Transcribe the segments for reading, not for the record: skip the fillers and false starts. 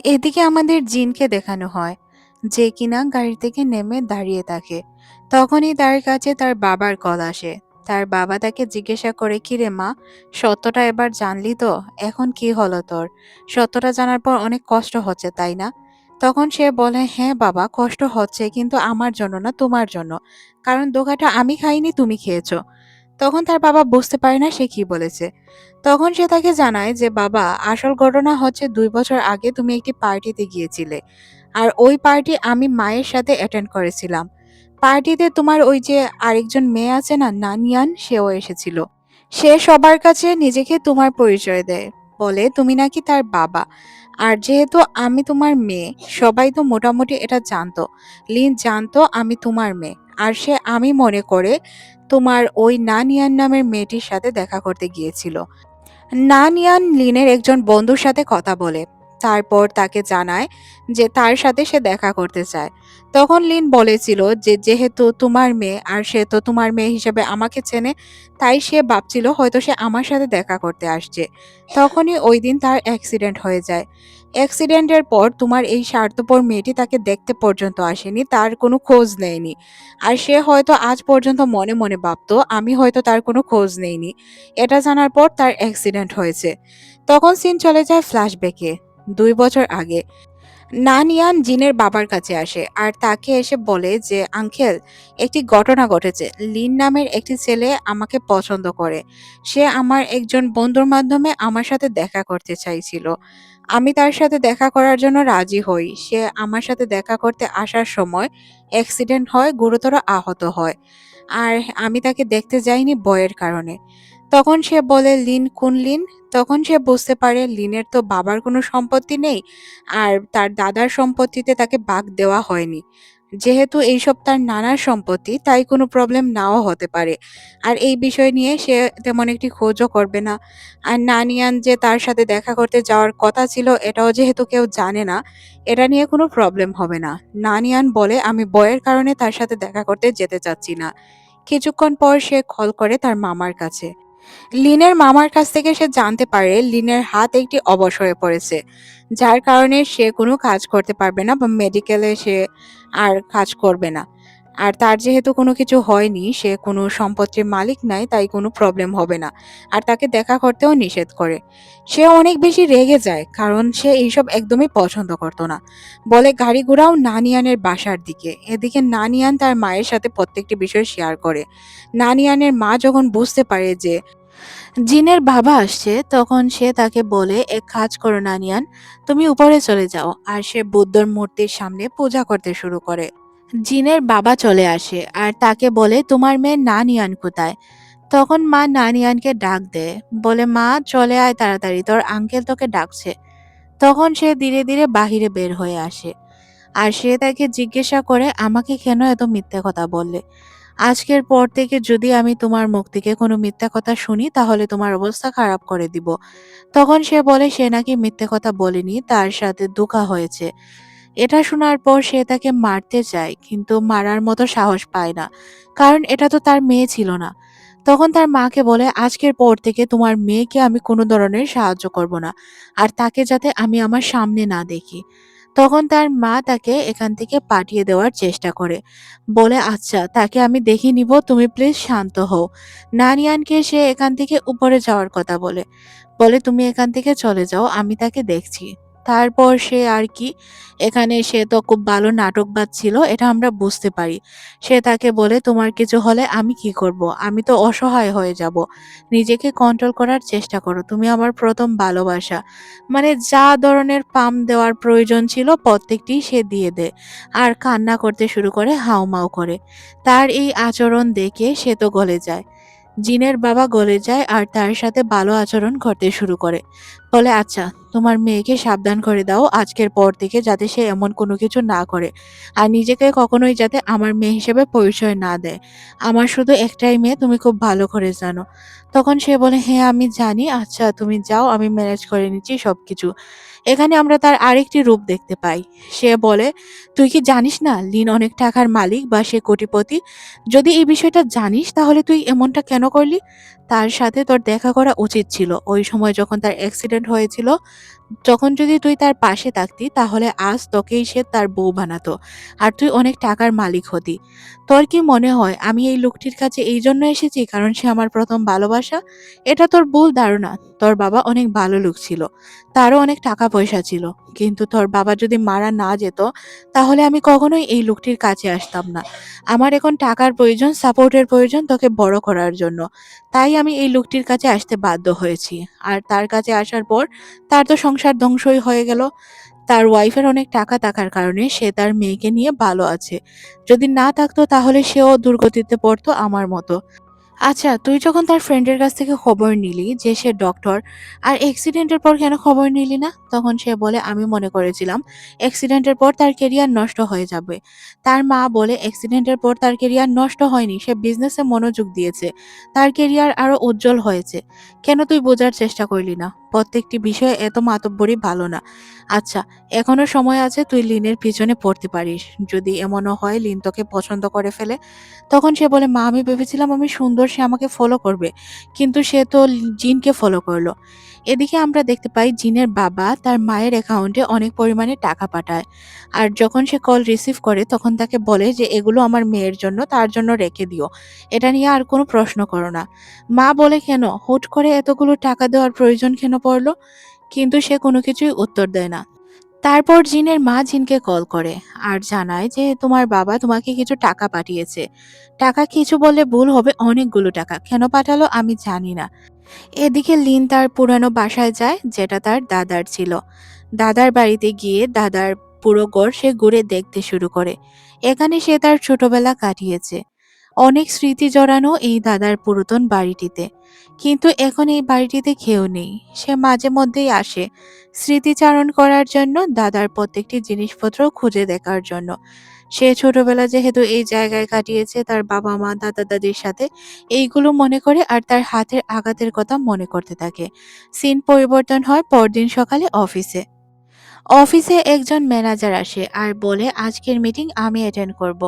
এদিকে আমাদের জিনকে দেখানো হয় যে কিনা গাড়ি থেকে নেমে দাঁড়িয়ে থাকে। তখনই তার কাছে তার বাবার কল আসে। তার বাবা তাকে জিজ্ঞাসা করে, কিরে মা, সত্যটা এবার জানলি তো? এখন কি হলো তোর? সত্যটা জানার পর অনেক কষ্ট হচ্ছে, তাই না? তখন সে বলে, হ্যাঁ বাবা, কষ্ট হচ্ছে, কিন্তু আমার জন্য না, তোমার জন্য। কারণ ধোঁকাটা আমি খাইনি, তুমি খেয়েছো। তখন তার বাবা বুঝতে পারে না সে কি বলেছে। তখন সে তাকে জানায় যে, বাবা, আসল ঘটনা হচ্ছে ২ বছর আগে তুমি একটি পার্টিতে গিয়েছিলে। আর ওই পার্টি আমি মায়ের সাথে অ্যাটেন্ড করেছিলাম। পার্টিতে তোমার ওই যে আরেকজন মেয়ে আছে না, নানিয়ান, সেও এসেছিল। সে সবার কাছে নিজেকে তোমার পরিচয় দেয়, বলে তুমি নাকি তার বাবা। আর যেহেতু আমি তোমার মেয়ে, সবাই তো মোটামুটি এটা জানতো। লিন জানতো আমি তোমার মেয়ে। আর সে আমি মনে করে তোমার ওই নানিয়ান নামের মেয়েটির সাথে দেখা করতে গিয়েছিল। নানিয়ান লিনের একজন বন্ধুর সাথে কথা বলে। তারপর তাকে জানায় যে তার সাথে সে দেখা করতে চায়। তখন লিন বলেছিল যে যেহেতু তোমার মেয়ে আর সে তো তোমার মেয়ে হিসেবে আমাকে চেনে, তাই সে ভাবছিল হয়তো সে আমার সাথে দেখা করতে আসছে। তখনই ওই দিন তার অ্যাক্সিডেন্ট হয়ে যায়। অ্যাক্সিডেন্টের পর তোমার এই স্বার্থপর মেয়েটি তাকে দেখতে পর্যন্ত আসেনি, তার কোনো খোঁজ নেয়নি। আর সে হয়তো আজ পর্যন্ত মনে মনে ভাবতো আমি হয়তো তার কোনো খোঁজ নেইনি। এটা জানার পর তার অ্যাক্সিডেন্ট হয়েছে। তখন সিন চলে যায় ফ্ল্যাশব্যাকে ২ বছর আগে। নানিয়ান জিনের বাবার কাছে আসে আর তাকে এসে বলে যে, আঙ্কেল, একটি ঘটনা ঘটেছে। লিন নামের একটি ছেলে আমাকে পছন্দ করে। সে আমার একজন বন্ধুর মাধ্যমে আমার সাথে দেখা করতে চাইছিল। আমি তার সাথে দেখা করার জন্য রাজি হই। সে আমার সাথে দেখা করতে আসার সময় অ্যাক্সিডেন্ট হয়, গুরুতর আহত হয়। আর আমি তাকে দেখতে যাইনি ভয়ের কারণে। তখন সে বলে, লিন কোন লিন? তখন সে বুঝতে পারে লিনের তো বাবার কোনো সম্পত্তি নেই, আর তার দাদার সম্পত্তিতে তাকে ভাগ দেওয়া হয়নি। যেহেতু এইসব তার নানার সম্পত্তি, তাই কোনো প্রবলেম নাও হতে পারে। আর এই বিষয় নিয়ে সে তেমন একটি খোঁজও করবে না। আর নানিয়ান যে তার সাথে দেখা করতে যাওয়ার কথা ছিল, এটাও যেহেতু কেউ জানে না, এটা নিয়ে কোনো প্রবলেম হবে না। নানিয়ান বলে, আমি ভয়ের কারণে তার সাথে দেখা করতে যেতে চাচ্ছি না। কিছুক্ষণ পর সে কল করে তার মামার কাছে। লিনের মামার কাছ থেকে সে জানতে পারে লিনের হাত একটি অবশ হয়ে পড়েছে, যার কারণে সে কোনো কাজ করতে পারবে না বা মেডিকেলে সে আর কাজ করবে না। আর তার যেহেতু কোনো কিছু হয়নি, সে কোনো সম্পত্তির মালিক নাই, তাই কোনো প্রবলেম হবে না। আর তাকে দেখা করতেও নিষেধ করে। সে অনেক বেশি রেগে যায়, কারণ সে এইসব একদমই পছন্দ করতো না। বলে গাড়ি ঘোড়াও নানিয়ানের বাসার দিকে। এদিকে নানিয়ান তার মায়ের সাথে প্রত্যেকটি বিষয় শেয়ার করে। নানিয়ানের মা যখন বুঝতে পারে যে জিনের বাবা আসছে, তখন সে তাকে বলে, এক কাজ করো নানিয়ান, তুমি উপরে চলে যাও। আর সে বুদ্ধর মূর্তির সামনে পূজা করতে শুরু করে। জিনের বাবা চলে আসে আর তাকে বলে, তোমার মেয়ে নানিয়ান কোথায়? তখন মা নানিয়ানকে ডাক দেয়, বলে, মা চলে আয় তাড়াতাড়ি, তোর আঙ্কেল তোকে ডাকছে। তখন সে ধীরে ধীরে বাহিরে বের হয়ে আসে। আর সে তাকে জিজ্ঞাসা করে, আমাকে কেন এত মিথ্যে কথা বললে? আজকের পর থেকে যদি আমি তোমার মুখ থেকে কোনো মিথ্যা কথা শুনি, তাহলে তোমার অবস্থা খারাপ করে দিব। তখন সে বলে সে নাকি মিথ্যে কথা বলেনি, তার সাথে ধোঁকা হয়েছে। এটা শোনার পর সে তাকে মারতে চায়, কিন্তু মারার মতো সাহস পায় না, কারণ এটা তো তার মেয়ে ছিল না। তখন তার মাকে বলে, আজকের পর থেকে তোমার মেয়েকে আমি কোনো ধরনের সাহায্য করব না, আর তাকে যাতে আমি আমার সামনে না দেখি। তখন তার মা তাকে এখান থেকে পাঠিয়ে দেওয়ার চেষ্টা করে, বলে, আচ্ছা তাকে আমি দেখে নিব, তুমি প্লিজ শান্ত হও। নানিয়ানকে সে এখান থেকে উপরে যাওয়ার কথা বলে, বলে তুমি এখান থেকে চলে যাও, আমি তাকে দেখছি। তারপর সে আর কি, এখানে সে তো খুব ভালো নাটকবাজ ছিল, এটা আমরা বুঝতে পারি। সে তাকে বলে, তোমার কিছু হলে আমি কি করব? আমি তো অসহায় হয়ে যাব। নিজেকে কন্ট্রোল করার চেষ্টা করো, তুমি আমার প্রথম ভালোবাসা। মানে যা ধরনের পাম দেওয়ার প্রয়োজন ছিল প্রত্যেকটি সে দিয়ে দেয়। আর কান্না করতে শুরু করে, হাউমাউ করে। তার এই আচরণ দেখে সে তো গলে যায়। জিনের বাবা গলে যায় আর তার সাথে ভালো আচরণ করতে শুরু করে। বলে, আচ্ছা তোমার মেয়েকে সাবধান করে দাও আজকের পর থেকে, যাতে সে এমন কোনো কিছু না করে। আর নিজেকে কখনোই যাতে আমার মেয়ে হিসেবে পরিচয় না দেয়। আমার শুধু একটাই মেয়ে, তুমি খুব ভালো করে জানো। তখন সে বলে, হ্যাঁ আমি জানি, আচ্ছা তুমি যাও, আমি ম্যানেজ করে নিচ্ছি সবকিছু। এখানে আমরা তার আরেকটি রূপ দেখতে পাই। সে বলে, তুই কি জানিস না লিন অনেক টাকার মালিক বা সে কোটিপতি? যদি এই বিষয়টা জানিস তাহলে তুই এমনটা কেন করলি? তার সাথে তোর দেখা করা উচিত ছিল ওই সময় যখন তার অ্যাক্সিডেন্ট হয়েছিল। যখন যদি তুই তার পাশে থাকতি তাহলে আজ তোকেই সে তার বউ বানাতো আর তুই অনেক টাকার মালিক হতি। তোর কি মনে হয় আমি এই লোকটির কাছে এই জন্য এসেছি কারণ সে আমার প্রথম ভালোবাসা? এটা তোর ভুল ধারণা। তোর বাবা অনেক ভালো লোক ছিল, তারও অনেক টাকা পয়সা ছিল, কিন্তু তোর বাবা যদি মারা না যেত তাহলে আমি কখনোই এই লোকটির কাছে আসতাম না। আমার এখন টাকার প্রয়োজন, সাপোর্টের প্রয়োজন তোকে বড় করার জন্য। তাই আমি এই লোকটির কাছে আসতে বাধ্য হয়েছি। আর তার কাছে আসার পর তার তো সংসার ধ্বংসই হয়ে গেল। তার ওয়াইফের অনেক টাকা থাকার কারণে সে তার মেয়েকে নিয়ে ভালো আছে। যদি না থাকতো তাহলে সেও দুর্গতিতে পড়তো আমার মতো। আচ্ছা, তুই যখন তার ফ্রেন্ডের কাছ থেকে খবর নিলি যে সে ডক্টর, আর অ্যাক্সিডেন্টের পর কেন খবর নিলি না? তখন সে বলে আমি মনে করেছিলাম অ্যাক্সিডেন্টের পর তার কেরিয়ার নষ্ট হয়ে যাবে। তার মা বলে অ্যাক্সিডেন্টের পর তার কেরিয়ার নষ্ট হয়নি, সে বিজনেসে মনোযোগ দিয়েছে, তার কেরিয়ার আরো উজ্জ্বল হয়েছে। কেন তুই বোঝার চেষ্টা করলি না? প্রত্যেকটি বিষয়ে এত মাতব্বরি ভালো না। আচ্ছা, এখনো সময় আছে, তুই লিনের পিছনে পড়তে পারিস। যদি এমনও হয় লিন তোকে পছন্দ করে ফেলে? তখন সে বলে, মা আমি ভেবেছিলাম আমি সুন্দর, সে আমাকে ফলো করবে, কিন্তু সে তো জিনকে ফলো করলো। এদিকে আমরা দেখতে পাই জিনের বাবা তার মায়ের অ্যাকাউন্টে অনেক পরিমাণে টাকা পাঠায়। আর যখন সে কল রিসিভ করে তখন তাকে বলে যে এগুলো আমার মেয়ের জন্য, তার জন্য রেখে দিও, এটা নিয়ে আর কোনো প্রশ্ন করো না। মা বলে, কেন হুট করে এতগুলো টাকা দেওয়ার প্রয়োজন কেন পড়লো? কিন্তু সে কোনো কিছুই উত্তর দেয় না। তারপর জিনের মা জিনকে কল করে আর জানায় যে তোমার বাবা তোমাকে কিছু টাকা পাঠিয়েছে। টাকা কিছু বললে ভুল হবে, অনেকগুলো টাকা। কেন পাঠালো আমি জানি না। এদিকে লিন তার পুরানো বাসায় যায়, যেটা তার দাদার ছিল। দাদার বাড়িতে গিয়ে দাদার পুরো ঘর সে ঘুরে দেখতে শুরু করে। এখানে সে তার ছোটবেলা কাটিয়েছে। অনেক স্মৃতি জড়ানো এই দাদার পুরাতন বাড়িটিতে। কিন্তু এখন এই বাড়িটিতে কেউ নেই। সে মাঝে মধ্যেই আসে স্মৃতিচারণ করার জন্য, দাদার প্রত্যেকটি জিনিসপত্র খুঁজে দেখার জন্য। সে ছোটবেলা যেহেতু এই জায়গায় কাটিয়েছে তার বাবা মা দাদা দাদির সাথে, এইগুলো মনে করে আর তার হাতের আঘাতের কথা মনে করতে থাকে। সিন পরিবর্তন হয় পরদিন সকালে অফিসে। অফিসে একজন ম্যানেজার আসে আর বলে আজকের মিটিং আমি অ্যাটেন্ড করব।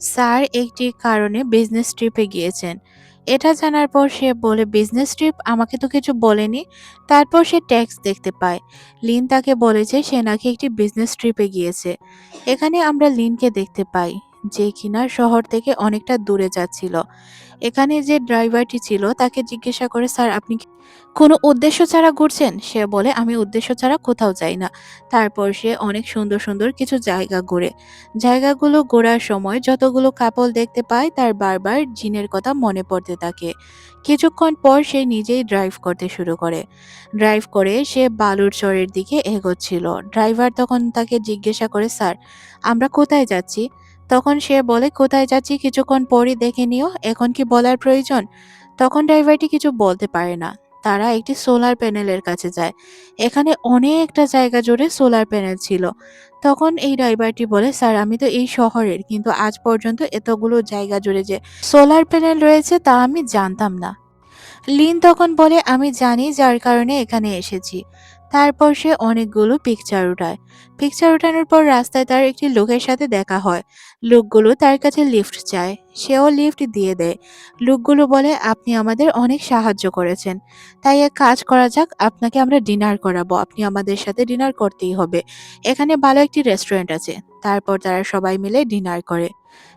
স্যার একটি কারণে বিজনেস ট্রিপে গিয়েছেন। এটা জানার পর সে বলে বিজনেস ট্রিপ, আমাকে তো কিছু বলেনি। তারপর সে ট্যাক্স দেখতে পায়। লিন তাকে বলেছে সে নাকি একটি বিজনেস ট্রিপে গিয়েছে। এখানে আমরা লিনকে দেখতে পাই যে কিনা শহর থেকে অনেকটা দূরে যাচ্ছিল। এখানে যে ড্রাইভারটি ছিল তাকে জিজ্ঞাসা করে, স্যার আপনি কি কোনো উদ্দেশ্য ছাড়া ঘুরছেন? সে বলে আমি উদ্দেশ্য ছাড়া কোথাও যাই না। তারপর সে অনেক সুন্দর সুন্দর কিছু জায়গা ঘোরে। জায়গাগুলো ঘোরার সময় যতগুলো কাপল দেখতে পায় তার বারবার জিনের কথা মনে পড়তে থাকে। কিছুক্ষণ পর সে নিজেই ড্রাইভ করতে শুরু করে। ড্রাইভ করে সে বালুর চরের দিকে এগোচ্ছিল। ড্রাইভার তখন তাকে জিজ্ঞাসা করে, স্যার আমরা কোথায় যাচ্ছি? তখন সে বলে, কোথায় যাচ্ছি কিছুক্ষণ পরই দেখে নিও, এখন কি বলার প্রয়োজন? তখন ড্রাইভারটি কিছু বলতে পারে না। তারা একটি সোলার প্যানেলের কাছে যায়। এখানে অনেকটা জায়গা জুড়ে সোলার প্যানেল ছিল। তখন এই ড্রাইভারটি বলে, স্যার আমি তো এই শহরের, কিন্তু আজ পর্যন্ত এতগুলো জায়গা জুড়ে যে সোলার প্যানেল রয়েছে তা আমি জানতাম না। লিন তখন বলে, আমি জানি যার কারণে এখানে এসেছি। তারপর সে অনেকগুলো পিকচার উঠায়। পিকচার উঠানোর পর রাস্তায় তার একটি লোকের সাথে দেখা হয়। লোকগুলো তার কাছে লিফট চায়, সেও লিফট দিয়ে দেয়। লোকগুলো বলে, আপনি আমাদের অনেক সাহায্য করেছেন, তাই এক কাজ করা যাক, আপনাকে আমরা ডিনার করাবো, আপনি আমাদের সাথে ডিনার করতেই হবে। এখানে ভালো একটি রেস্টুরেন্ট আছে। তারপর তারা সবাই মিলে ডিনার করে।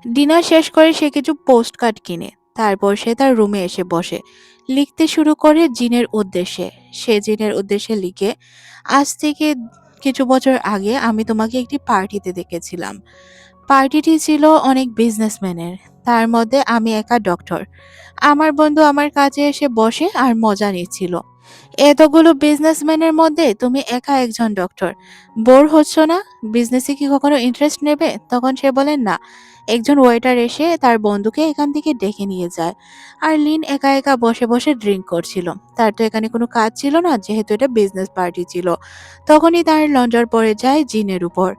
ডিনার শেষ করে সে কিছু পোস্ট কার্ড কিনে তারপর সে তার রুমে এসে বসে। লিখতে শুরু করে জিনের উদ্দেশ্যে। সে জিনের উদ্দেশ্যে লিখে, আজ থেকে কিছু বছর আগে আমি তোমাকে একটি পার্টিতে দেখেছিলাম। পার্টিটি ছিল অনেক বিজনেসম্যানের, তার মধ্যে আমি একা ডক্টর। আমার বন্ধু আমার কাছে এসে বসে আর মজা নিচ্ছিল। এতগুলো বিজনেসম্যানের মধ্যে তুমি একা একজন ডক্টর, বোর হচ্ছ না? বিজনেসে কি কখনো ইন্টারেস্ট নেবে? তখন সে বলেন না। একজন ওয়েটার এসে তার বন্ধুকে এখান থেকে ডেকে নিয়ে যায়। আর লিন একা একা বসে বসে ড্রিঙ্ক করছিল। তার তো এখানে কোনো কাজ ছিল না, যেহেতু এটা বিজনেস পার্টি ছিল। তখনই তার লঞ্জার পড়ে যায় জিনের উপর।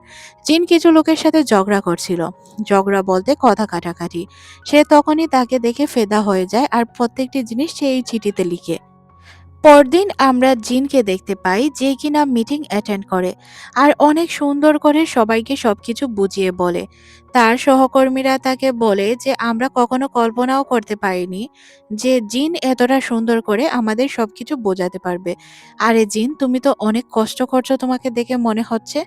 জিন কিছু লোকের সাথে ঝগড়া করছিল। ঝগড়া বলতে কথা কাটাকাটি। সে তখনই তাকে দেখে ফেদা হয়ে যায় আর প্রত্যেকটি জিনিস সে এই চিঠিতে লিখে। পরদিন আমরা জিনকে দেখতে পাই যে কিনা মিটিং অ্যাটেন্ড করে আর অনেক সুন্দর করে সবাইকে সবকিছু বুঝিয়ে বলে। তার সহকর্মীরা তাকে বলে যে আমরা কখনো কল্পনাও করতে পারিনি যে জিন এতটা সুন্দর করে আমাদের সবকিছু বোঝাতে পারবে। আরে জিন, তুমি তো অনেক কষ্ট করছো, তোমাকে দেখে মনে হচ্ছে।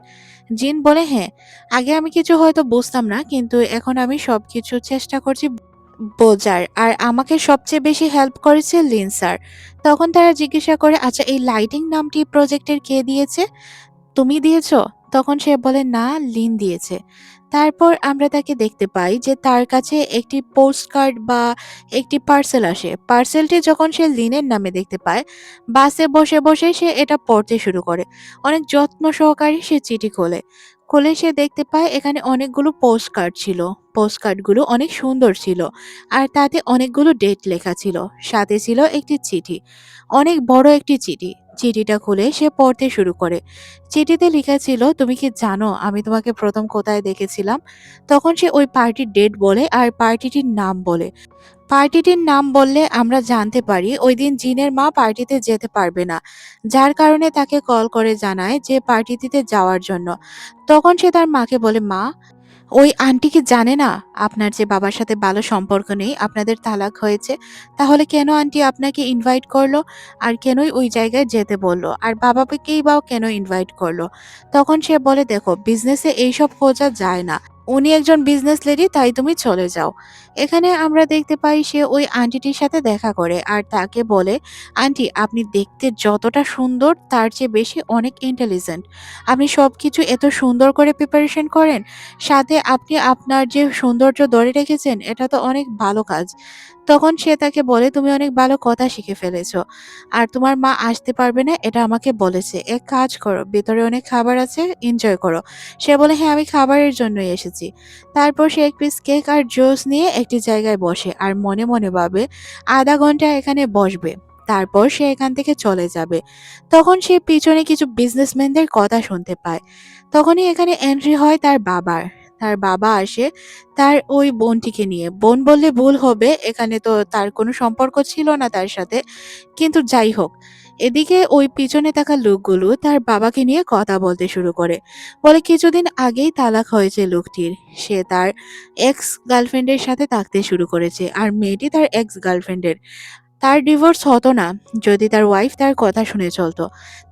জিন বলে, হ্যাঁ, আগে আমি কিছু হয়তো বুঝতাম না, কিন্তু এখন আমি সবকিছু চেষ্টা করছি বোঝার। আর আমাকে সবচেয়ে বেশি হেল্প করেছে লিন স্যার। তখন তারা জিজ্ঞাসা করে, আচ্ছা এই লাইটিং নামটি প্রজেক্টের কে দিয়েছে? তুমি দিয়েছো? তখন সে বলে, না, লিন দিয়েছে। তারপর আমরা তাকে দেখতে পাই যে তার কাছে একটি পোস্ট কার্ড বা একটি পার্সেল আসে। পার্সেলটি যখন সে লিনের নামে দেখতে পায়, বাসে বসে বসে সে এটা পড়তে শুরু করে। অনেক যত্ন সহকারে সে চিঠি খোলে। খুলে সে দেখতে পায় এখানে অনেকগুলো পোস্ট কার্ড ছিল। পোস্ট কার্ডগুলো অনেক সুন্দর ছিল আর তাতে অনেকগুলো ডেট লেখা ছিল। সাথে ছিল একটি চিঠি, অনেক বড় একটি চিঠি। চিঠিটা খুলে সে পড়তে শুরু করে। চিঠিতে লেখা ছিল, তুমি কি জানো আমি তোমাকে প্রথম কোথায় দেখেছিলাম? তখন সে ওই পার্টির ডেট বলে আর পার্টিটির নাম বলে। পার্টিটির নাম বললে আমরা জানতে পারি ওই দিন জিনের মা পার্টিতে যেতে পারবে না, যার কারণে তাকে কল করে জানায় যে পার্টিতে যাওয়ার জন্য। তখন সে তার মাকে বলে, মা, ওই আন্টি কি জানে না আপনার যে বাবার সাথে ভালো সম্পর্ক নেই, আপনাদের তালাক হয়েছে? তাহলে কেন আন্টি আপনাকে ইনভাইট করলো আর কেনই ওই জায়গায় যেতে বললো, আর বাবাকেই বা কেন ইনভাইট করলো? তখন সে বলে, দেখো, বিজনেসে এইসব খোঁজা যায় না, উনি একজন বিজনেস লেডি, তাই তুমি চলে যাও। এখানে আমরা দেখতে পাই সে ওই আন্টিটির সাথে দেখা করে আর তাকে বলে, আন্টি আপনি দেখতে যতটা সুন্দর তার চেয়ে বেশি অনেক ইন্টেলিজেন্ট। আপনি সবকিছু এত সুন্দর করে প্রিপারেশন করেন, সাথে আপনি আপনার যে সৌন্দর্য ধরে রেখেছেন, এটা তো অনেক ভালো কাজ। তখন সে তাকে বলে, তুমি অনেক ভালো কথা শিখে ফেলেছো আর তোমার মা আসতে পারবে না এটা আমাকে বলেছে। এক কাজ করো, ভেতরে অনেক খাবার আছে, এনজয় করো। সে বলে, হ্যাঁ, আমি খাবারের জন্যই এসেছি। তারপর সে এক পিস কেক আর জুস নিয়ে একটি জায়গায় বসে আর মনে মনে ভাবে আধা ঘন্টা এখানে বসবে, তারপর সে এখান থেকে চলে যাবে। তখন সে পিছনে কিছু বিজনেসম্যানদের কথা শুনতে পায়। তখনই এখানে এন্ট্রি হয় তার বাবার। তার বাবা আসে তার ওই বোনটিকে নিয়ে। বোন বললে ভুল হবে, এখানে তো তার কোনো সম্পর্ক ছিল না তার সাথে। কিন্তু যাই হোক, এদিকে ওই পিছনে থাকা লোকগুলো তার বাবাকে নিয়ে কথা বলতে শুরু করে। বলে কিছুদিন আগেই তালাক হয়েছে লোকটির। সে তার এক্স গার্লফ্রেন্ডের সাথে থাকতে শুরু করেছে আর মেয়েটি তার এক্স গার্লফ্রেন্ডের। তার ডিভোর্স হতো না যদি তার ওয়াইফ তার কথা শুনে চলতো।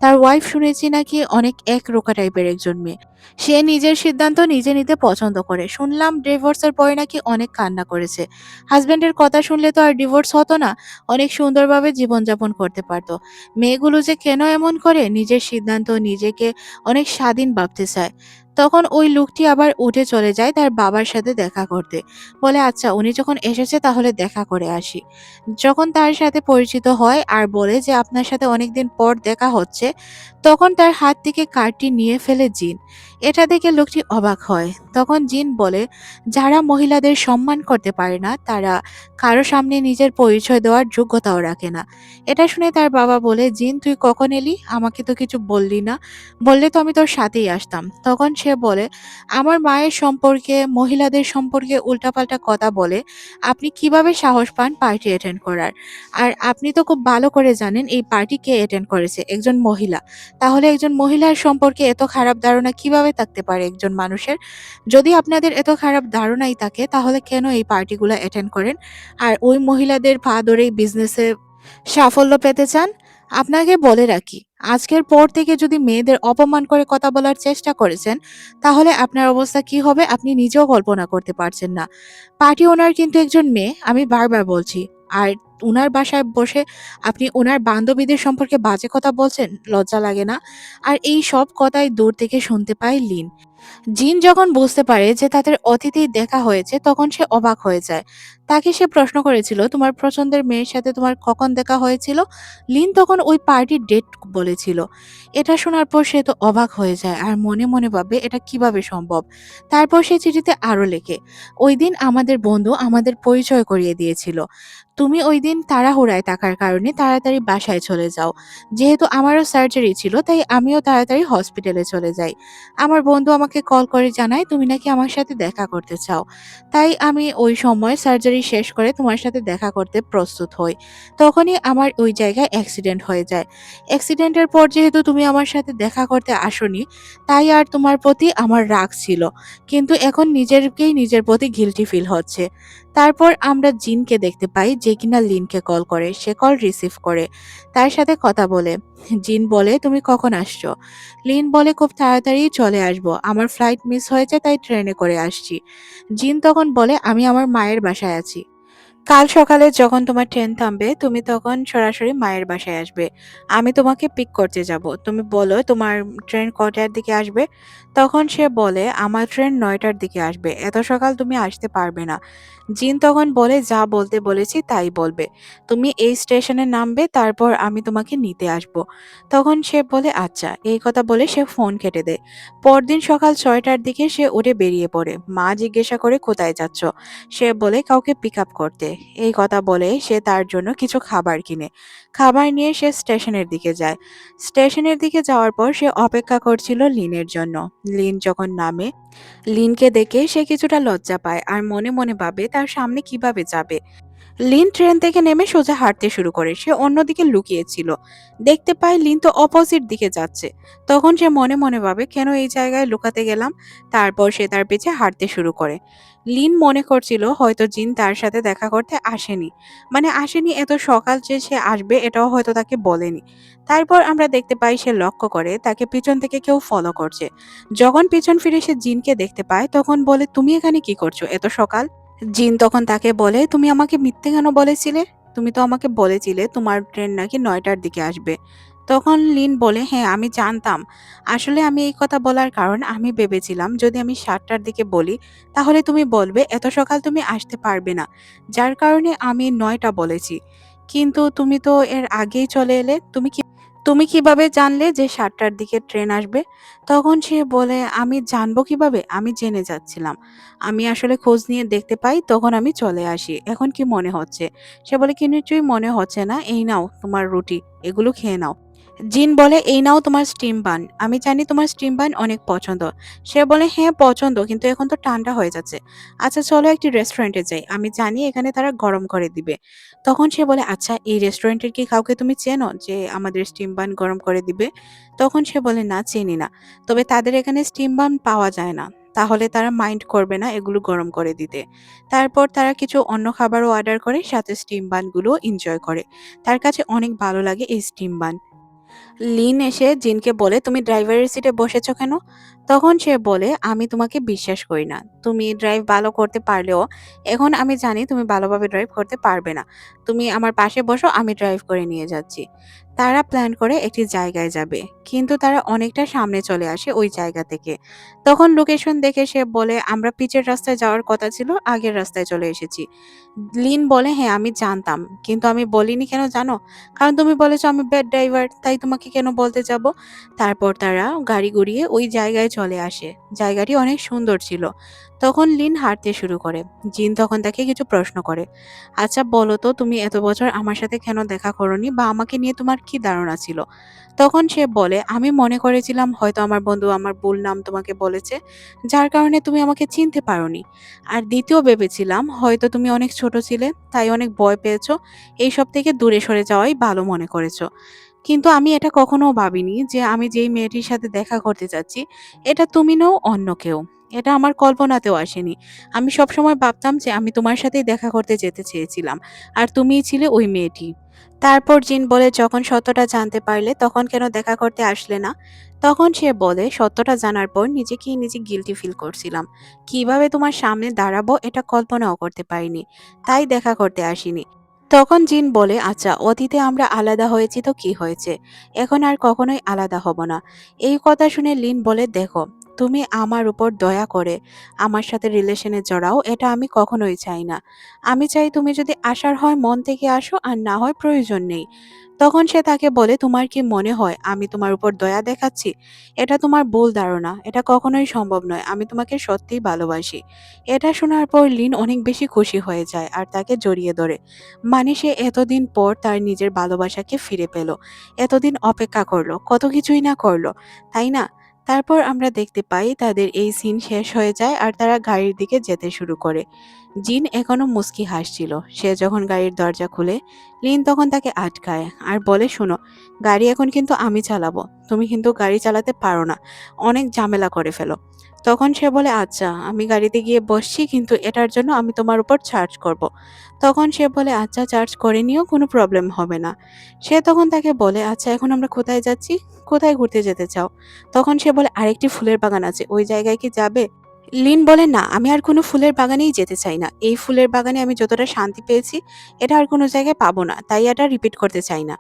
তার ওয়াইফ শুনেছি নাকি অনেক একরোখা টাইপের একজন মেয়ে। সে নিজের সিদ্ধান্ত নিজে নিতে পছন্দ করে। শুনলাম ডিভোর্সের পরে নাকি অনেক কান্না করেছে। হাজবেন্ডের কথা শুনলে তো আর ডিভোর্স হতো না, অনেক সুন্দরভাবে জীবনযাপন করতে পারতো। মেয়েগুলো যে কেন এমন করে, নিজের সিদ্ধান্ত নিজেকে অনেক স্বাধীন ভাবতে চায়। তখন ওই লোকটি আবার উঠে চলে যায় তার বাবার সাথে দেখা করতে। বলে, আচ্ছা উনি যখন এসেছে তাহলে দেখা করে আসি। যখন তার সাথে পরিচিত হয় আর বলে যে আপনার সাথে অনেকদিন পর দেখা হচ্ছে, তখন তার হাত থেকে কার্ডটি নিয়ে ফেলে জিন। এটা দেখে লোকটি অবাক হয়। তখন জিন বলে, যারা মহিলাদের সম্মান করতে পারে না তারা কারো সামনে নিজের পরিচয় দেওয়ার যোগ্যতাও রাখে না। এটা শুনে তার বাবা বলে, জিন তুই কখন এলি, আমাকে তো কিছু বললি না, বললে তো আমি তোর সাথেই আসতাম। তখন সে বলে, আমার মায়ের সম্পর্কে মহিলাদের সম্পর্কে উল্টাপাল্টা কথা বলে আপনি কিভাবে সাহস পান পার্টি অ্যাটেন্ড করার? আর আপনি তো খুব ভালো করে জানেন এই পার্টি কে অ্যাটেন্ড করেছে, একজন মহিলা। তাহলে একজন মহিলার সম্পর্কে এত খারাপ ধারণা কিভাবে থাকতে পারে একজন মানুষের? যদি আপনাদের এত খারাপ ধারণাই থাকে তাহলে কেন এই পার্টিগুলো অ্যাটেন্ড করেন আর ওই মহিলাদের পা ধরেই বিজনেসে সাফল্য পেতে চান? আপনাকে বলে রাখি, আজকের পর থেকে যদি মেয়েদের অপমান করে কথা বলার চেষ্টা করেছেন, তাহলে আপনার অবস্থা কি হবে আপনি নিজেও কল্পনা করতে পারছেন না। পার্টি ওনার কিন্তু একজন মেয়ে, আমি বারবার বলছি। আর উনার বাসায় বসে আপনি উনার বান্ধবীদের সম্পর্কে বাজে কথা বলছেন, লজ্জা লাগে না? আর এই সব কথাই দূর থেকে শুনতে পায় লিন। জিন যখন বুঝতে পারে যে তাদের অতীতেই দেখা হয়েছে তখন সে অবাক হয়ে যায়। তাকে সে প্রশ্ন করেছিল, তোমার পছন্দের মেয়ের সাথে তোমার কখন দেখা হয়েছিল? লিন তখন ওই পার্টির ডেট বলেছিল। এটা শোনার পর সে তো অবাক হয়ে যায় আর মনে মনে ভাবে এটা কিভাবে সম্ভব। তারপর সে চিঠিতে আরো লেখে, ওই দিন আমাদের বন্ধু আমাদের পরিচয় করিয়ে দিয়েছিল। তুমি ওইদিন তাড়াহুড়ায় থাকার কারণে তাড়াতাড়ি বাসায় চলে যাও। যেহেতু আমারও সার্জারি ছিল তাই আমিও তাড়াতাড়ি হসপিটালে চলে যাই। আমার বন্ধু আমাকে কল করে জানায় তুমি নাকি আমার সাথে দেখা করতে চাও। তাই আমি ওই সময় সার্জারি শেষ করে তোমার সাথে দেখা করতে প্রস্তুত হই। তখনই আমার ওই জায়গায় অ্যাক্সিডেন্ট হয়ে যায়। অ্যাক্সিডেন্টের পর যেহেতু তুমি আমার সাথে দেখা করতে আসোনি, তাই আর তোমার প্রতি আমার রাগ ছিল। কিন্তু এখন নিজেরকেই নিজের প্রতি গিল্টি ফিল হচ্ছে। তারপর আমরা জিনকে দেখতে পাই যে কিনা লিনকে কল করে। সে কল রিসিভ করে। তার সাথে কথা বলে। জিন বলে, "তুমি কখন আসছো?" লিন বলে, "খুব তাড়াতাড়ি চলে আসবো। আমার ফ্লাইট মিস হয়েছে তাই ট্রেনে করে আসছি।" জিন তখন বলে, "আমি আমার মায়ের বাসায় আছি। কাল সকালে যখন তোমার ট্রেন থামবে তুমি তখন সরাসরি মায়ের বাসায় আসবে। আমি তোমাকে পিক করতে যাব। তুমি বলো তোমার ট্রেন কটার দিকে আসবে?" তখন সে বলে, "আমার ট্রেন ৯টার দিকে আসবে। এত সকাল তুমি আসতে পারবে না।" জিন তখন বলে, "যা বলতে বলেছি তাই বলবে। তুমি এই স্টেশনে নামবে তারপর আমি তোমাকে নিতে আসব।" তখন সে বলে, "আচ্ছা।" এই কথা বলে সে ফোন কেটে দেয়। পরদিন সকাল ৬টার দিকে সে উঠে বেরিয়ে পড়ে। মা জিজ্ঞাসা করে, "কোথায় যাচ্ছ?" সে বলে, "কাউকে পিক আপ করতে।" এই কথা বলে সে তার জন্য কিছু খাবার কিনে। খাবার নিয়ে সে স্টেশনের দিকে যায়। স্টেশনের দিকে যাওয়ার পর সে অপেক্ষা করছিল লিনের জন্য। লিন যখন নামে, লিনকে দেখে সে কিছুটা লজ্জা পায় আর মনে মনে ভাবে তার সামনে কিভাবে যাবে। লিন ট্রেন থেকে নেমে সোজা হাঁটতে শুরু করে। সে অন্যদিকে লুকিয়েছিল। দেখতে পায় লিন তো অপোজিট দিকে যাচ্ছে। তখন সে মনে মনে ভাবে কেন এই জায়গায় লুকাতে গেলাম। তারপর সে তার পিছে হাঁটতে শুরু করে। লিন মনে করছিল হয়তো জিন তার সাথে দেখা করতে আসেনি। মানে আসেনি এত সকাল যে সে আসবে এটাও হয়তো তাকে বলেনি। তারপর আমরা দেখতে পাই সে লক্ষ্য করে তাকে পিছন থেকে কেউ ফলো করছে। যখন পিছন ফিরে সে জিনকে দেখতে পায় তখন বলে, "তুমি এখানে কি করছো এত সকাল?" জিন তখন তাকে বলে, "তুমি আমাকে মিথ্যে কেন বলেছিলে? তুমি তো আমাকে বলেছিলে তোমার ট্রেন নাকি ৯টার দিকে আসবে।" তখন লিন বলে, "হ্যাঁ, আমি জানতাম। আসলে আমি এই কথা বলার কারণ আমি ভেবেছিলাম যদি আমি ৭টার দিকে বলি তাহলে তুমি বলবে এত সকাল তুমি আসতে পারবে না। যার কারণে আমি ৯টা বলেছি। কিন্তু তুমি তো এর আগেই চলে এলে। তুমি কিভাবে জানলে যে ৭টার দিকে ট্রেন আসবে?" তখন সে বলে, "আমি জানবো কিভাবে? আমি জেনে যাচ্ছিলাম। আমি আসলে খোঁজ নিয়ে দেখতে পাই তখন আমি চলে আসি। এখন কি মনে হচ্ছে?" সে বলে, "কিছুই মনে হচ্ছে না। এই নাও তোমার রুটি। এগুলো খেয়ে নাও।" জিন বলে, "এই নাও তোমার স্টিম বান। আমি জানি তোমার স্টিম বান অনেক পছন্দ।" সে বলে, "হ্যাঁ পছন্দ, কিন্তু এখন তো ঠান্ডা হয়ে যাচ্ছে। আচ্ছা চলো একটি রেস্টুরেন্টে যাই। আমি জানি এখানে তারা গরম করে দিবে।" তখন সে বলে, "আচ্ছা এই রেস্টুরেন্টের কি কাউকে তুমি চেনো যে আমাদের স্টিম বান গরম করে দিবে?" তখন সে বলে, "না চিনি না। তবে তাদের এখানে স্টিম বান পাওয়া যায় না। তাহলে তারা মাইন্ড করবে না এগুলো গরম করে দিতে।" তারপর তারা কিছু অন্য খাবারও অর্ডার করে সাথে স্টিম বানগুলোও এনজয় করে। তার কাছে অনেক ভালো লাগে এই স্টিম বান। লিন এসে জিনকে বলে, "তুমি ড্রাইভারের সিটে বসেছো কেন?" তখন সে বলে, "আমি তোমাকে বিশ্বাস করি না। তুমি ড্রাইভ ভালো করতে পারলেও এখন আমি জানি তুমি ভালোভাবে ড্রাইভ করতে পারবে না। তুমি আমার পাশে বসো, আমি ড্রাইভ করে নিয়ে যাচ্ছি।" তারা প্ল্যান করে একটি জায়গায় যাবে। কিন্তু তারা অনেকটা সামনে চলে আসে ওই জায়গা থেকে। তখন লোকেশন দেখে সে বলে, "আমরা পিচের রাস্তায় যাওয়ার কথা ছিল, আগের রাস্তায় চলে এসেছি।" লিন বলে, "হ্যাঁ, আমি জানতাম। কিন্তু আমি বলিনি কেন জানো? কারণ তুমি বলেছ আমি ব্যাড ড্রাইভার, তাই তোমাকে কেন বলতে যাব?" তারপর তারা গাড়ি গড়িয়ে ওই জায়গায় চলে আসে। জায়গাটি অনেক সুন্দর ছিল। তখন লিন হাঁটতে শুরু করে। জিন তখন তাকে কিছু প্রশ্ন করে। "আচ্ছা বলো তো তুমি এত বছর আমার সাথে কেন দেখা করোনি বা আমাকে নিয়ে তোমার কি ধারণা ছিল?" তখন সে বলে, "আমি মনে করেছিলাম হয়তো আমার বন্ধু আমার ভুল নাম তোমাকে বলেছে, যার কারণে তুমি আমাকে চিনতে পারোনি। আর দ্বিতীয় ভেবেছিলাম হয়তো তুমি অনেক ছোট ছিলে, তাই অনেক ভয় পেয়েছো। এইসব থেকে দূরে সরে যাওয়াই ভালো মনে করেছো। কিন্তু আমি এটা কখনোও ভাবিনি যে আমি যেই মেয়েটির সাথে দেখা করতে যাচ্ছি, এটা তুমি নও অন্য কেউ। এটা আমার কল্পনাতেও আসেনি। আমি সবসময় ভাবতাম যে আমি তোমার সাথেই দেখা করতে যেতে চেয়েছিলাম। আর তুমিই ছিলে ওই মেয়েটি।" তারপর জিন বলে, "যখন সত্যটা জানতে পারলে তখন কেন দেখা করতে আসলে না?" তখন সে বলে, "সত্যটা জানার পর নিজেকেই নিজে গিল্টি ফিল করছিলাম। কিভাবে তোমার সামনে দাঁড়াবো এটা কল্পনাও করতে পারিনি। তাই দেখা করতে আসিনি।" তখন জিন বলে, "আচ্ছা অতীতে আমরা আলাদা হয়েছি তো কি হয়েছে? এখন আর কখনোই আলাদা হব না।" এই কথা শুনে লিন বলে, "দেখো তুমি আমার উপর দয়া করে আমার সাথে রিলেশনে জড়াও, এটা আমি কখনোই চাই না। আমি চাই তুমি যদি আসার হয় মন থেকে আসো, আর না হয় প্রয়োজন নেই। তখন সে তাকে বলে, তোমার কি মনে হয় আমি তোমার উপর দয়া দেখাচ্ছি? এটা তোমার ভুল ধারণা। এটা কখনোই সম্ভব নয়। আমি তোমাকে সত্যিই ভালোবাসি। এটা শোনার পর লিন অনেক বেশি খুশি হয়ে যায় আর তাকে জড়িয়ে ধরে। মানে সে এতদিন পর তার নিজের ভালোবাসাকে ফিরে পেল। এতদিন অপেক্ষা করলো, কত কিছুই না করলো, তাই না? তারপর আমরা দেখতে পাই তাদের এই সিন শেষ হয়ে যায় আর তারা গাড়ির দিকে যেতে শুরু করে। জিন এখনো মুচকি হাসছিল। সে যখন গাড়ির দরজা খুলে, লিন তখন তাকে আটকায় আর বলে, শোনো, গাড়ি এখন কিন্তু আমি চালাবো। তুমি কিন্তু গাড়ি চালাতে পারো না। অনেক ঝামেলা করে ফেলো। তখন সে বলে, আচ্ছা আমি গাড়িতে গিয়ে বসছি, কিন্তু এটার জন্য আমি তোমার উপর চার্জ করব। তখন সে বলে, আচ্ছা চার্জ করে নিও, কোনো প্রবলেম হবে না। সে তখন তাকে বলে, আচ্ছা এখন আমরা কোথায় যাচ্ছি? কোথায় ঘুরতে যেতে চাও? তখন সে বলে, আরেকটি ফুলের বাগান আছে, ওই জায়গায় কি যাবে? লিন বলে, না, আমি আর কোনো ফুলের বাগানেই যেতে চাই না। এই ফুলের বাগানে আমি যতটা শান্তি পেয়েছি, এটা আর কোনো জায়গায় পাবো না। তাই এটা রিপিট করতে চাই না।